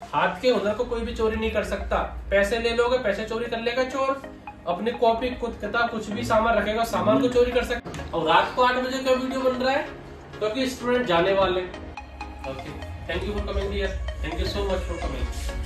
हाथ के हुनर को कोई भी चोरी नहीं कर सकता। पैसे ले लोगे, पैसे चोरी कर लेगा चोर, अपनी कॉपी किताब कुछ भी सामान रखेगा, सामान को चोरी कर सकता। और रात को 8 बजे का वीडियो बन रहा है क्योंकि स्टूडेंट जाने वाले। Okay, thank you for coming here, thank you so much for coming.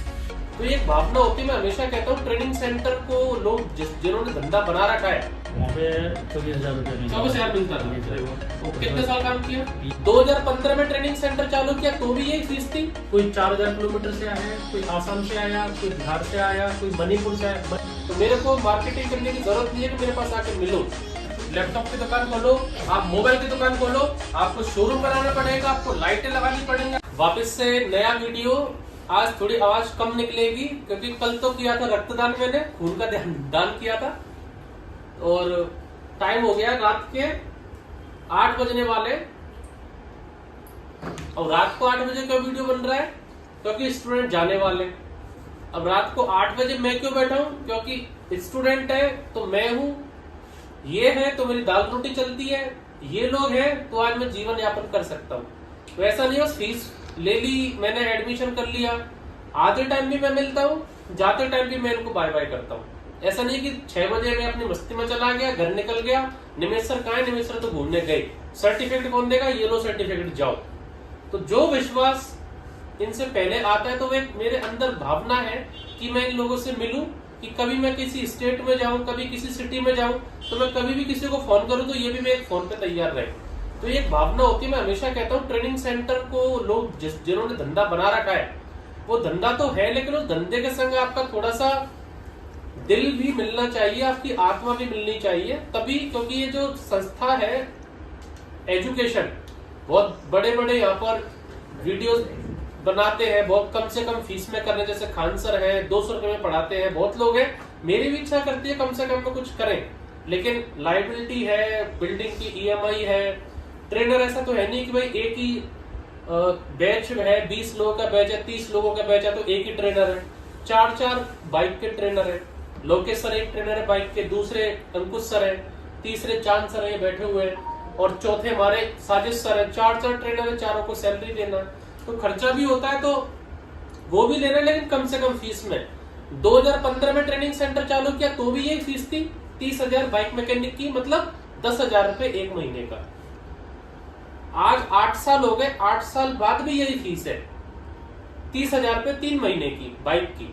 तो ये एक भावना होती है, मैं हमेशा कहता हूँ ट्रेनिंग सेंटर को लोग जिन्होंने धंधा बना रखा है, वहाँ पे 24,000 रुपये 24,000 मिलता था। कितने साल काम किया? 2015 में ट्रेनिंग सेंटर चालू किया तो भी यही फीस थी। कोई 4000 किलोमीटर से आया, कोई आसाम से आया, कोई बिहार से आया, कोई मणिपुर से आया। तो मेरे को मार्केटिंग करने की जरूरत नहीं है कि मेरे पास आके मिलो। लैपटॉप की दुकान खोलो, आप मोबाइल की दुकान खोलो, आपको शोरूम बनाना पड़ेगा, आपको लाइटें लगानी पड़ेंगी। वापस से नया वीडियो। आज थोड़ी आवाज कम निकलेगी क्योंकि कल तो किया था रक्तदान, मैंने खून का दान किया था और टाइम हो गया रात के 8 बजने वाले। और रात को 8 बजे का वीडियो बन रहा है क्योंकि स्टूडेंट जाने वाले। अब रात को 8 बजे मैं क्यों बैठा हूं? क्योंकि स्टूडेंट है तो मैं हूं, ये है तो मेरी दाल रोटी चलती है, ये लोग हैं तो आज मैं जीवन यापन कर सकता हूँ। तो ऐसा नहीं बस फीस ले ली, मैंने एडमिशन कर लिया, आते टाइम भी मैं मिलता हूँ, जाते टाइम भी मैं इनको बाय बाय करता हूँ। ऐसा नहीं कि 6 बजे मैं अपनी मस्ती में चला गया, घर निकल गया, निमेश सर कहाँ है, निमेश सर तो घूमने गए, सर्टिफिकेट कौन देगा, ये लो सर्टिफिकेट जाओ। तो जो विश्वास इनसे पहले आता है तो वे मेरे अंदर भावना है कि मैं इन लोगों से मिलूं, कि कभी मैं किसी स्टेट में जाऊं, कभी किसी सिटी में जाऊं तो मैं कभी भी किसी को फोन करूं तो ये भी मैं एक फोन पे तैयार रहे। तो ये एक भावना होती है। मैं हमेशा कहता हूँ ट्रेनिंग सेंटर को लोग जिन्होंने धंधा बना रखा है वो धंधा तो है, लेकिन उस धंधे के संग आपका थोड़ा सा दिल भी मिलना चाहिए, आपकी आत्मा भी मिलनी चाहिए तभी। क्योंकि ये जो संस्था है एजुकेशन, बहुत बड़े बड़े यहाँ पर वीडियो बनाते हैं, बहुत कम से कम फीस में करने, जैसे खान सर है 200 रुपए में पढ़ाते हैं, बहुत लोग हैं। मेरी भी इच्छा करती है कम से कम में कुछ करें, लेकिन लाइबिलिटी है, बिल्डिंग की EMI है, ट्रेनर ऐसा तो है नहीं कि भाई एक ही बैच है, 20 लोगों का बैच है, 30 लोगों का बैच है तो एक ही ट्रेनर है। 4 बाइक के ट्रेनर है, लोकेश सर एक ट्रेनर है बाइक के, दूसरे अंकुश सर है, तीसरे चांद सर है बैठे हुए हैं और चौथे हमारे साजिश सर है। 4 ट्रेनर है, चारों को सैलरी देना तो खर्चा भी होता है, तो वो भी लेना, लेकिन कम से कम फीस में। 2015 में ट्रेनिंग सेंटर चालू किया तो भी यही फीस थी, 30,000 बाइक मैकेनिक की, मतलब 10,000 रुपए एक महीने का। आज 8 साल हो गए, 8 साल बाद भी यही फीस है, 30,000 रुपए 3 महीने की बाइक की।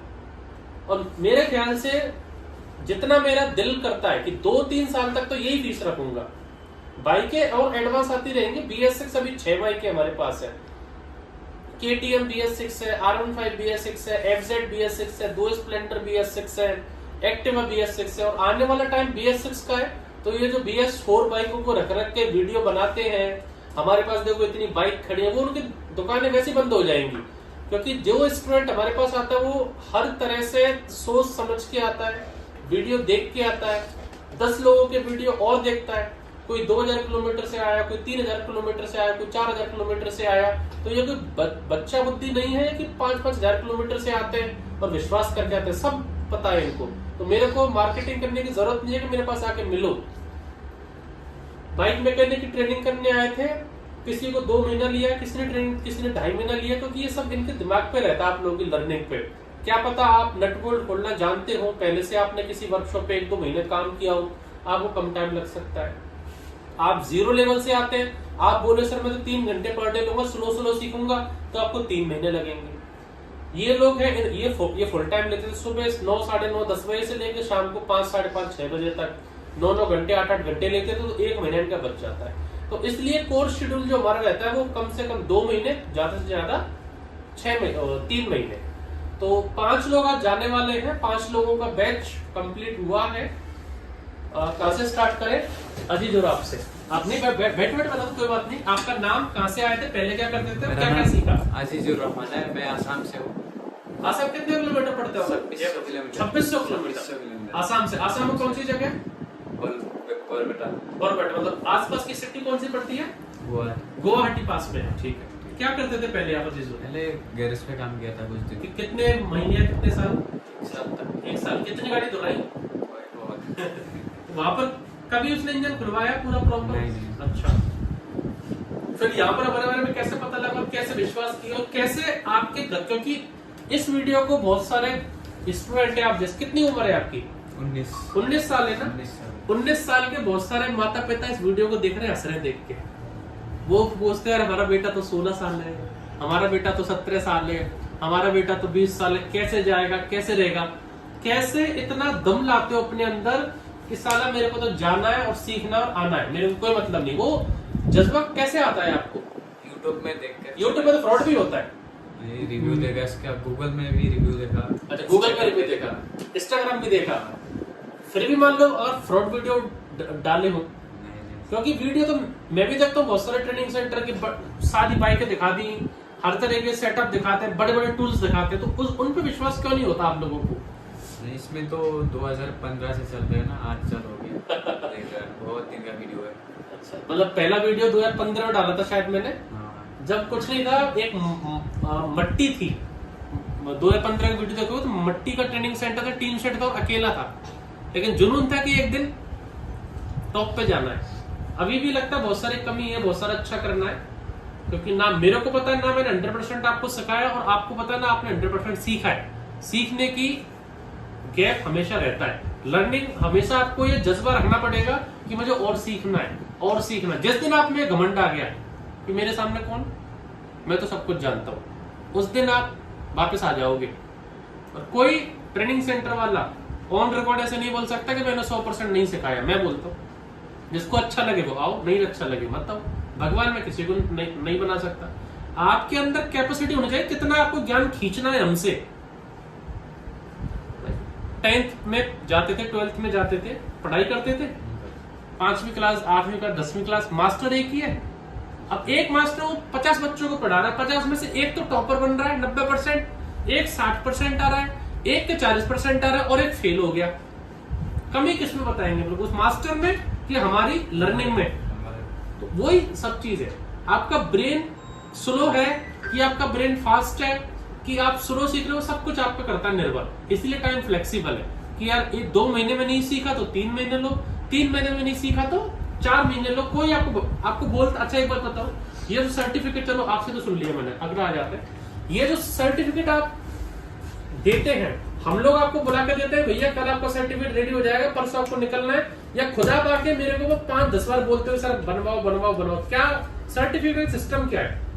और मेरे ख्याल से जितना मेरा दिल करता है कि 2-3 साल तक तो यही फीस रखूंगा। बाइकें और एडवांस आती रहेंगी। BS6 अभी 6 बाइकें हमारे पास है, KTM BS6 है, R15 BS6 है, FZ BS6 है, 2 स्प्लेंडर BS6 है, एक्टिवा BS6 है और आने वाला टाइम BS6 का है। तो ये जो BS4 बाइकों को रख रख के वीडियो बनाते हैं, हमारे पास देखो इतनी बाइक खड़ी है, वो उनकी दुकानें वैसे बंद हो जाएंगी। क्योंकि जो स्टूडेंट हमारे पास आता है वो हर तरह से सोच समझ के आता है, वीडियो देख के आता है, 10 लोगों के वीडियो और देखता है। कोई 2000 किलोमीटर से आया, कोई 3000 किलोमीटर से आया, कोई 4000 किलोमीटर से आया। तो ये कोई बच्चा बुद्धि नहीं है कि 5-5 हजार किलोमीटर से आते हैं और विश्वास करके आते हैं, सब पता है इनको। तो मेरे को मार्केटिंग करने की जरूरत नहीं है कि मेरे पास आके मिलो। बाइक मैकेनिक की ट्रेनिंग करने आए थे, किसी को 2 महीना लिया, किसी ने 2.5 महीना लिया, क्योंकि ये सब इनके दिमाग पे रहता है। आप लोगों की लर्निंग पे क्या पता आप नट बोल्ट खोलना जानते हो, पहले से आपने किसी वर्कशॉप पे 1-2 महीने काम किया हो, आपको कम टाइम लग सकता है। आप 0 लेवल से आते हैं, आप बोले सर मैं तो 3 घंटे पर डे लूंगा, स्लो सीखूंगा, तो आपको 3 महीने लगेंगे। ये लोग हैं, ये फुल टाइम लेते थे, सुबह 9, 9:30, 10 बजे से लेकर शाम को 5, 5:30, 6 बजे तक 9 घंटे 8 घंटे लेते थे, तो 1 महीने इनका बच जाता है। तो इसलिए कोर्स शेड्यूल जो हमारा रहता है वो कम से कम 2 महीने, ज्यादा से ज्यादा 3 महीने। तो 5 लोग आज जाने वाले हैं, 5 लोगों का बैच कंप्लीट हुआ है। कहाँ से स्टार्ट करें? अजीज और आपसे। आप नहीं बैठ बता दो, कोई बात नहीं। आपका नाम, कहाँ से आए थे, पहले क्या करते थे, क्या सीखा? अजीजुर रहमान है, मैं आसाम से हूँ। आसाम कितने किलोमीटर पड़ते हो? 2600 किलोमीटर। आसाम से? आसाम में कौन सी जगह? बरपेटा। मतलब आसपास की सिटी कौन सी पड़ती है? गुवाहाटी पास में है। ठीक है। क्या करते थे पहले आप? पहले गैरेज पे काम किया था कुछ दिन। कितने महीने, कितने साल? 1 साल तक। 1 साल। कितनी गाड़ी धुलाई? वहाँ पर कभी उसने इंजन खुलवाया पूरा प्रॉपर? नहीं। अच्छा, फिर यहाँ पर हमारे बारे में कैसे पता लगा, कैसे विश्वास किया और कैसे आपके, क्योंकि इस वीडियो को बहुत सारे स्टूडेंट है, आप जैसे कितनी उम्र है आपकी? 19 साल है ना? 19 साल के बहुत सारे माता पिता इस वीडियो को देख रहे हैं, हंस रहे हैं देख के। वो पूछते हैं हमारा बेटा तो 16 साल है, हमारा बेटा तो 17 साल है, हमारा बेटा तो 20 साल है, कैसे जाएगा, कैसे रहेगा? कैसे इतना दम लाते हो अपने अंदर कि साला मेरे को तो जाना है और सीखना और आना है, मेरे को कोई मतलब नहीं। वो जज्बा कैसे आता है आपको? यूट्यूब में देख कर। यूट्यूब में तो फ्रॉड भी होता है। रिव्यू देखा इसका, गूगल में भी रिव्यू देखा। अच्छा, गूगल का रिव्यू देखा, इंस्टाग्राम भी देखा, फिर भी मान लो अगर फ्रॉड वीडियो डाले हो, क्योंकि वीडियो तो मैं भी देखता हूँ, बहुत सारे ट्रेनिंग सेंटर की सारी बाइकें दिखा दी, हर तरह के सेटअप दिखाते हैं, बड़े बड़े टूल्स दिखाते हैं, तो उन पे विश्वास क्यों नहीं होता आप लोगों को? नहीं, इसमें तो 2015 से चल रहे हैं ना, 8 साल हो गया। बहुत दिन का वीडियो है। अच्छा, मतलब पहला वीडियो 2015 में डाला था शायद मैंने, हाँ। जब कुछ नहीं था, एक मट्टी थी। 2015 का वीडियो देखो तो मट्टी का ट्रेनिंग सेंटर था, टीम सेट था और अकेला था, लेकिन जुनून था कि एक दिन टॉप पे जाना है। अभी भी लगता है बहुत सारी कमी है, बहुत सारा अच्छा करना है, क्योंकि ना मेरे को पता है, ना मैंने 100% आपको सिखाया, और आपको पता है ना आपने 100% सीखा है। सीखने की गैप हमेशा रहता है, लर्निंग हमेशा आपको ये जज्बा रखना पड़ेगा कि मुझे और सीखना है और सीखना है। जिस दिन आप में घमंड आ गया कि मेरे सामने कौन, मैं तो सब कुछ जानता हूं, उस दिन आप वापस आ जाओगे। और कोई ट्रेनिंग सेंटर वाला ऑन रिकॉर्ड ऐसे नहीं बोल सकता कि मैंने 100% नहीं सिखाया। मैं बोलता हूँ जिसको अच्छा लगे वो आओ, नहीं अच्छा लगे मत आओ। भगवान में किसी को नहीं बना सकता। आपके अंदर कैपेसिटी होनी चाहिए, कितना आपको ज्ञान खींचना है हमसे। 10th में जाते थे, 12th में जाते थे, पढ़ाई करते थे, 5वीं क्लास, 8वीं क्लास, 10वीं क्लास, मास्टर एक ही है। अब एक मास्टर वो 50 बच्चों को पढ़ा रहा है, 50 में से एक तो टॉपर बन रहा है 90%, एक 60% आ रहा है, एक के 40% आ रहा है, और एक फेल हो गया। कमी किसमें बताएंगे लोग, उस मास्टर में कि हमारी लर्निंग में? तो वही सब चीज है। आपका ब्रेन स्लो है कि आपका ब्रेन फास्ट है कि आप स्लो सीख रहे हो, सब कुछ आपका करता है निर्भर। इसलिए टाइम फ्लेक्सिबल है कि यार 2 महीने में नहीं सीखा तो 3 महीने लो, 3 महीने में नहीं सीखा तो 4 महीने लो। कोई आपको बोलता, अच्छा एक बात बताओ, ये जो सर्टिफिकेट, चलो आपसे तो सुन लिया मैंने, अगला आ जाते हैं। ये जो सर्टिफिकेट आप देते हैं, हम लोग आपको बुला के देते हैं, भैया कल आपका सर्टिफिकेट रेडी हो जाएगा, परसों आपको निकलना है, या खुद आप आके मेरे को 5-10 बार बोलते हो सर बनवाओ बनवाओ बनवाओ? क्या सर्टिफिकेट सिस्टम क्या है?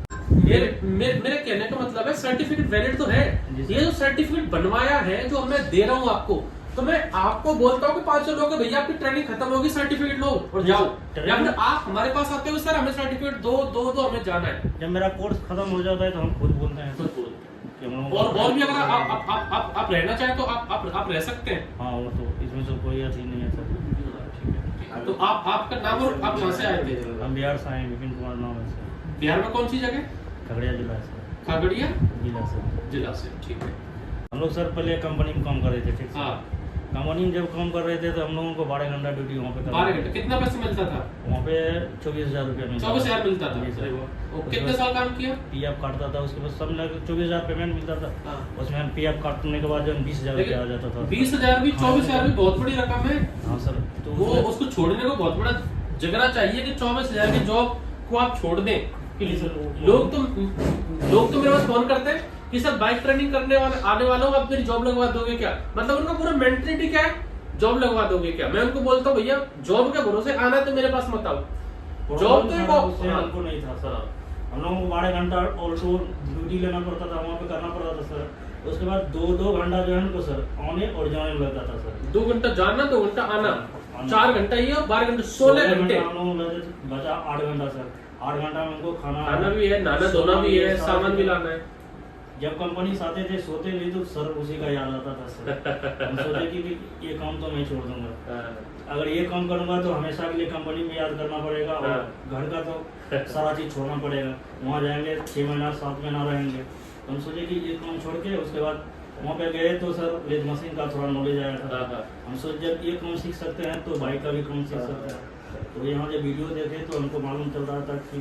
मेरे कहने का मतलब है सर्टिफिकेट वैलिड तो है। ये जो सर्टिफिकेट बनवाया है, जो मैं दे रहा हूँ आपको, तो मैं आपको बोलता हूँ कि 500 लोग भैया आपकी ट्रेनिंग खत्म होगी, सर्टिफिकेट लो और जाओ, या फिर आप हमारे पास आते हो सर हमें सर्टिफिकेट दो हमें जाना है। जब मेरा कोर्स खत्म हो जाता है तो हम खुद बोलते हैं, और भी अगर आप रहना चाहें तो आप रह सकते हैं। हाँ, वो तो इसमें तो कोई ऐसी नहीं है सर। तो आपका नाम और आप कहाँ से आए थे? हम बिहार से आए, विपिन कुमार नाम है सर। बिहार में कौन सी जगह? खगड़िया जिला से। खगड़िया जिला से, ठीक है। हम लोग सर पहले कंपनी में काम कर रहे थे, ठीक है। हाँ। कंपनी में जब काम कर रहे थे तो हम लोगों को 12 घंटा ड्यूटी वहाँ पे 12 घंटे कितना पैसे मिलता था? वहाँ पे 24,000 रुपया मिलता 24,000 मिलता था। जी सर। वो कितने साल काम किया? PF काटता था, उसके बाद सब मिलाकर 24,000 पेमेंट मिलता था। हाँ। उसमें हम PF काटने के बाद जो 20,000 रुपया आ जाता था। 20,000 भी 24,000 भी बहुत बड़ी रकम है। हाँ सर। तो वो उसको छोड़ने को बहुत बड़ा जगरा चाहिए कि 24,000 की जॉब को आप छोड़ दें। लोग तो मेरे पास फोन करते हैं कि सर बाइक ट्रेनिंग करने वाले आने वालों को आप मेरी जॉब लगवा दोगे क्या? मतलब उनका पूरा मेंटलिटी क्या है, जॉब लगवा दोगे क्या? मैं उनको बोलता हूँ भैया जॉब के भरोसे आना है तो मेरे पास मत आओ। जॉब तो हमको नहीं था सर, हम लोगों को 12 घंटा और ड्यूटी लेना पड़ता था, वहाँ पे करना पड़ता था सर। उसके बाद 2 घंटा जो है उनको सर आने और जाने में लगता था सर। 2 घंटा जाना, 2 घंटा आना, 4 घंटा ये, 12 घंटे 16 घंटे बचा 8 घंटा सर। 8 घंटा में उनको खाना भी है, नहाना धोना भी है, सामान भी लाना है। जब कंपनी से आते थे सोते नहीं तो सर उसी का याद आता था सर। हम सोचे कि ये काम तो मैं छोड़ दूंगा, अगर ये काम करूंगा तो हमेशा के लिए कंपनी में याद करना पड़ेगा, और घर का तो सारा चीज छोड़ना पड़ेगा। वहाँ जाएंगे 6 महीना 7 महीना रहेंगे, तो हम सोचे कि ये काम छोड़ के उसके बाद वहाँ पे गए तो सर लेथ मशीन का थोड़ा नॉलेज आया था। हम सोचे जब ये काम सीख सकते हैं तो बाइक का भी काम सीख सकते हैं। तो यहाँ जब वीडियो देखे तो हमको मालूम चल रहा था कि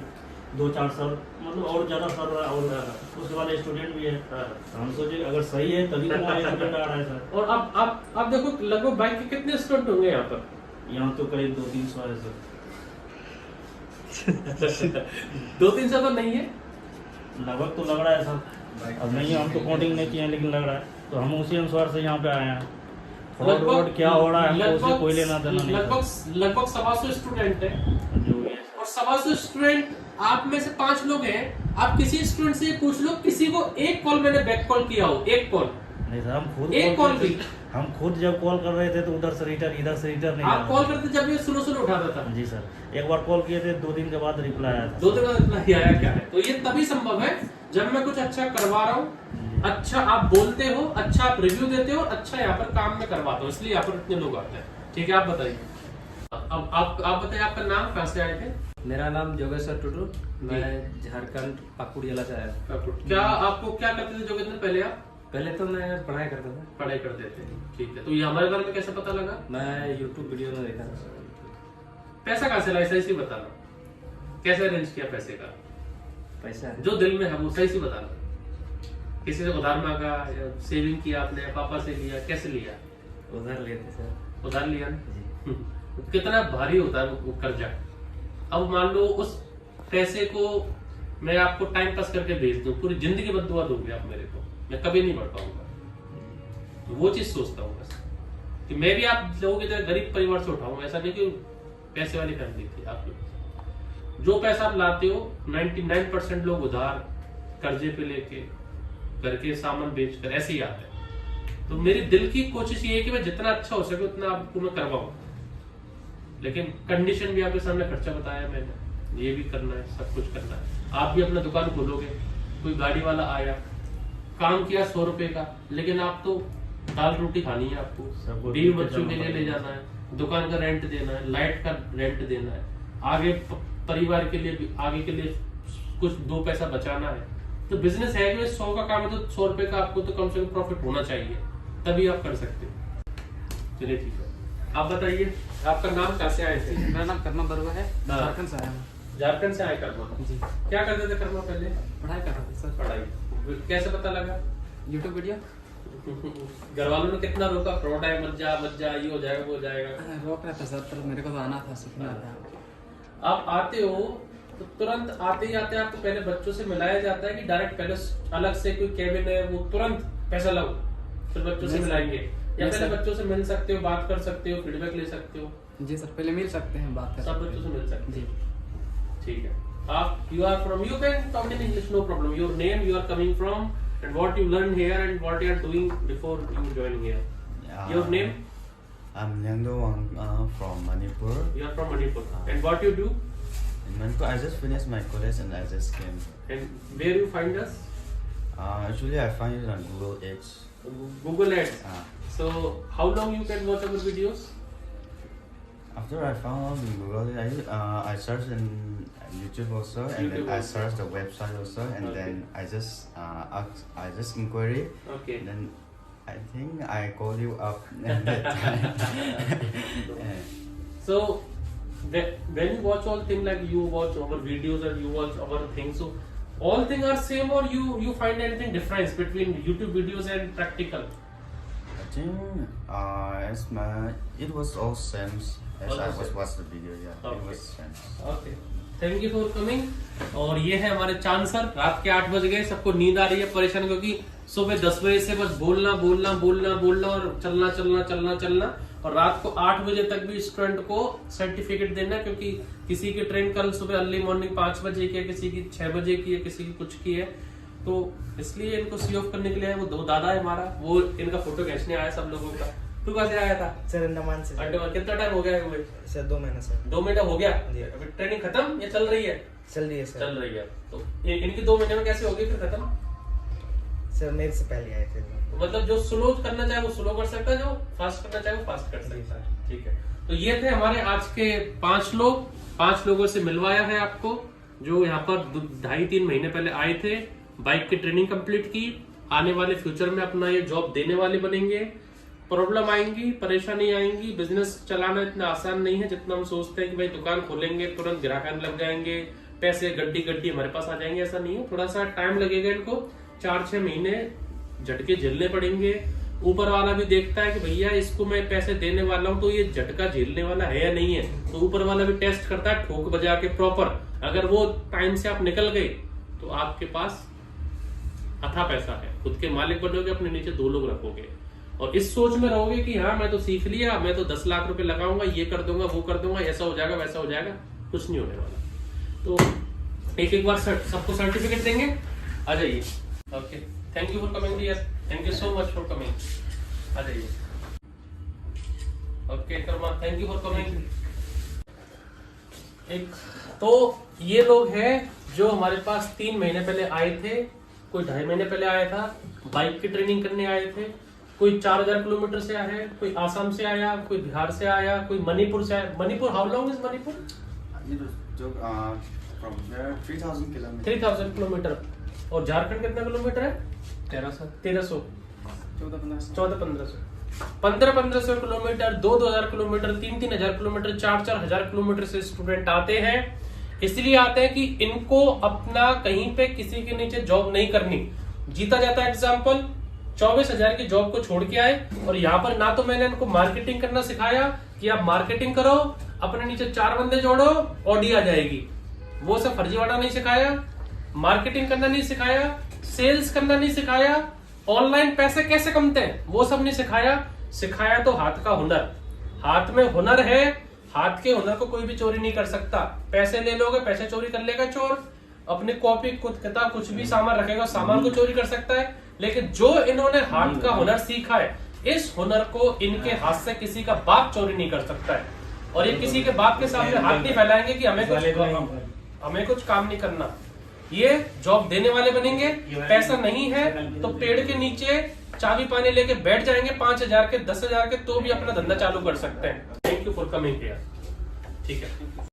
2-4 साल मतलब और ज़्यादा सर रहा है, और उसके बाद स्टूडेंट भी है। हम सोचे अगर सही है तभी तो हमारे स्टूडेंट आ रहा है सर। और अब देखो लगभग बाइक के कितने स्टूडेंट होंगे यहाँ पर? यहाँ तो करीब 200-300 है सर। 200-300 तो नहीं है, लगभग तो लग रहा है सर। अब नहीं हम तो कोडिंग नहीं किए हैं लेकिन लग रहा है, तो हम उसी अनुसार से यहाँ पे आए हैं। फ्रॉड क्या हो रहा है हमको उससे कोई लेना देना नहीं है। लगभग 125 स्टूडेंट है जो भी है और 125 स्टूडेंट आप में से 5 लोग हैं। आप किसी स्टूडेंट से पूछ लो, किसी को एक कॉल मैंने बैक कॉल किया हो, एक कॉल नहीं सर, हम खुद एक कॉल भी हम खुद जब कॉल कर रहे थे तो उधर से रिटर्न इधर से रिटर्न नहीं आप कॉल करते जब ये स्लो उठाता था। जी सर, एक बार कॉल किए थे 2 दिन के बाद रिप्लाई आया था। 2 दिन बाद रिप्लाई आया क्या है? तो ये तभी संभव है जब मैं कुछ अच्छा करवा रहा हूँ, अच्छा आप बोलते हो, अच्छा आप रिव्यू देते हो, अच्छा यहाँ पर काम में करवाता हूँ, इसलिए यहाँ पर इतने लोग आते हैं। ठीक है, आप बताइए। अब आप बताइए आपका नाम, कहाँ से आए थे? मेरा नाम जोगेश्वर टुडू, मैं झारखंड पाकुड़ जिला से आया। क्या आपको क्या करते थे जोगेंद्र पहले? आप पहले तो मैं पढ़ाई करता था। पढ़ाई करते थे, ठीक है। तो ये हमारे बारे में कैसे पता लगा? मैं यूट्यूब वीडियो में देखा था। पैसा कहाँ से लाए, सही से बताना। कैसे अरेंज किया पैसे का? पैसा जो दिल में है वो सही से बताना। किसी से उधार मांगा या सेविंग किया आपने, पापा से लिया, कैसे लिया? उधार लिए थे सर। उधार लिया ना? जी। कितना भारी होता है वो कर्जा। अब मान लो उस पैसे को मैं आपको टाइम पास करके भेज दूं, पूरी जिंदगी बददुआ दोगे आप मेरे को, मैं कभी नहीं बढ़ पाऊंगा। तो वो चीज सोचता हूँ बस कि मैं भी आप लोगों की तरह गरीब परिवार से उठाऊंगा। ऐसा नहीं कि पैसे वाली फैमिली थी आप लोग। जो पैसा आप लाते हो 99% लोग उधार कर्जे पे लेके घर के सामान बेचकर ऐसे ही आते हैं। तो मेरी दिल की कोशिश ये है कि मैं जितना अच्छा हो सके उतना आपको मैं करवाऊं, लेकिन कंडीशन भी आपके सामने खर्चा बताया मैंने, ये भी करना है, सब कुछ करना है। आप भी अपना दुकान खोलोगे, कोई गाड़ी वाला आया, काम किया 100 रुपए का, लेकिन आप तो दाल रोटी खानी है आपको, बीवी बच्चों के लिए ले जाना है, दुकान का रेंट देना है, लाइट का रेंट देना है, आगे परिवार के लिए आगे के लिए कुछ 2 पैसा बचाना है। तो बिजनेस है कि 100 का काम है तो 100 रुपए का आपको तो कम से कम प्रॉफिट होना चाहिए, तभी आप कर सकते हो। चलिए ठीक है, आप बताइए आपका नाम, कहाँ से आए थे? मेरा नाम कर्मा बरुआ है, झारखंड से आया हूँ। झारखंड से आए कर्मा जी। क्या करते थे कर्मा पहले? पढ़ाई कर रहा था सर। पढ़ाई कैसे पता लगा? YouTube video. घर वालों ने कितना रोका, फ्रॉड है, मत जा, ये हो जाएगा वो हो जाएगा? रोक रहा था सर, पर मेरे को तो आना था, सीखना था। आप आते हो तो तुरंत आते ही आते आपको पहले बच्चों से मिलाया जाता है कि डायरेक्ट पहले अलग से कोई केबिन है वो तुरंत पैसा लो फिर बच्चों से मिलाएंगे, या पहले बच्चों से मिल सकते हो, बात कर सकते हो, फीडबैक ले सकते हो? जी सर, पहले मिल सकते हैं, बात कर सब सकते बच्चों से मिल सकते जी। ठीक है। आप you are from, you can talk in English, no problem. Your name, you are coming from, and what you learn here and what you are doing before you join here. Your name? I'm Nyangdo Wang from Manipur. You are from Manipur. And what you do? In Manipur, I just finished my college and I just came. And where you find us? Actually, I find it on Google Ads. Google Ads. So how long you can watch our videos? After I found out in Google, I searched in YouTube also, and YouTube then I also. searched the website also, and Okay. then I just inquiry. Okay. And then I think I called you up at that time. Yeah. So when you watch all things, like you watch our videos and you watch our things, so all things are same, or you find anything difference between YouTube videos and practical? I think it was all same as I was watched the video. Yeah, Okay. it was same. Okay, thank you for coming. और ये है हमारे चांद sir. रात के 8 बज गए, सबको नींद आ रही है, परेशान, क्योंकि सुबह 10 बजे से बस बोलना और चलना और रात को 8 बजे तक भी स्टूडेंट को सर्टिफिकेट देना है, क्योंकि किसी की ट्रेन कल सुबह अर्ली मॉर्निंग 5 बजे की है, किसी की 6 बजे की है, किसी की कुछ की है। तो इसलिए इनको सी ऑफ करने के लिए वो दो दादा है हमारा, वो इनका फोटो खींचने आया सब लोगों का। तू कहाँ से आया था? सर अंडमान से। अंडमान। कितना टाइम हो गया हुए? सर 2 महीना सर। 2 महीना हो गया। जी। अभी ट्रेनिंग खत्म या चल रही है? चल रही है सर। चल रही है। तो इनकी 2 महीने में कैसे होगी फिर खत्म? सर मेरे से पहले आए थे। मतलब जो स्लो करना चाहे वो स्लो कर सकता है, जो फास्ट करना चाहे वो फास्ट कर सकता है। ठीक है, तो ये थे हमारे आज के 5 लोग। 5 लोगों से मिलवाया है आपको, जो यहाँ पर 2.5-3 महीने पहले आए थे, बाइक की ट्रेनिंग कंप्लीट की, आने वाले फ्यूचर में अपना ये जॉब देने वाले बनेंगे। प्रॉब्लम आएंगी, परेशानी आएंगी, बिजनेस चलाना इतना आसान नहीं है जितना हम सोचते हैं कि भाई दुकान खोलेंगे तुरंत ग्राहक आने लग जाएंगे, पैसे गड्डी हमारे पास आ जाएंगे। ऐसा नहीं है, थोड़ा सा टाइम लगेगा इनको, 4-6 महीने झटके झेलने पड़ेंगे। ऊपर वाला भी देखता है कि भैया इसको मैं पैसे देने वाला हूँ तो ये झटका झेलने वाला है या नहीं है, तो ऊपर वाला भी टेस्ट करता है ठोक बजा के प्रॉपर। अगर वो टाइम से आप निकल गए तो आपके पास अथा पैसा है, खुद के मालिक बनोगे, अपने नीचे 2 लोग रखोगे और इस सोच में रहोगे कि हाँ मैं तो सीख लिया, मैं तो 10 लाख रुपए लगाऊंगा, ये कर दूंगा, वो कर दूंगा, ऐसा हो जाएगा, वैसा हो जाएगा, कुछ नहीं होने वाला। तो एक बार सबको सर्टिफिकेट देंगे, आ जाइए। Okay, thank you for coming here, thank you so much for coming, आ जाइए। Okay Karma, thank you for coming. तो ये लोग हैं जो हमारे पास 3 महीने पहले आए थे, कोई 2.5 महीने पहले आया था, बाइक की ट्रेनिंग करने आए थे, कोई 4000 किलोमीटर से आया है, कोई आसाम से आया, कोई बिहार से आया, कोई मणिपुर से आया। Manipur, how long is Manipur? from there 3000 kilometers. 3000 kilometre. और झारखंड कितना किलोमीटर है? 1300 1400 1500 किलोमीटर, 2000 किलोमीटर, 3000 किलोमीटर, 4000 किलोमीटर से स्टूडेंट आते हैं। इसलिए आते हैं कि इनको अपना कहीं पे किसी के नीचे जॉब नहीं करनी। जीता जाता एग्जाम्पल 24,000 की जॉब को छोड़ के आए और यहाँ पर ना तो मैंने इनको मार्केटिंग करना सिखाया कि आप मार्केटिंग करो, अपने नीचे 4 बंदे जोड़ो, ऑडी आ जाएगी, वो सब फर्जीवाड़ा नहीं सिखाया। मार्केटिंग करना नहीं सिखाया, सेल्स करना नहीं सिखाया, ऑनलाइन पैसे कैसे कमते हैं वो सब नहीं सिखाया। सिखाया तो हाथ का हुनर। हाथ में हुनर है, हाथ के हुनर को कोई भी चोरी नहीं कर सकता। पैसे ले लोगे, पैसे चोरी कर लेगा चोर, अपनी कॉपी किताब कुछ भी सामान रखेगा, सामान को चोरी कर सकता है। लेकिन जो इन्होंने हाथ का हुनर सीखा है, इस हुनर को इनके हाथ से किसी का बाप चोरी नहीं कर सकता है। और ये किसी के बाप के सामने हाथ नहीं फैलाएंगे कि हमें कुछ काम नहीं करना। ये जॉब देने वाले बनेंगे। पैसा नहीं है तो पेड़ के नीचे चाबी पानी लेके बैठ जाएंगे, 5000 के 10,000 के, तो भी अपना धंधा चालू कर सकते हैं। Thank you for coming here. ठीक है।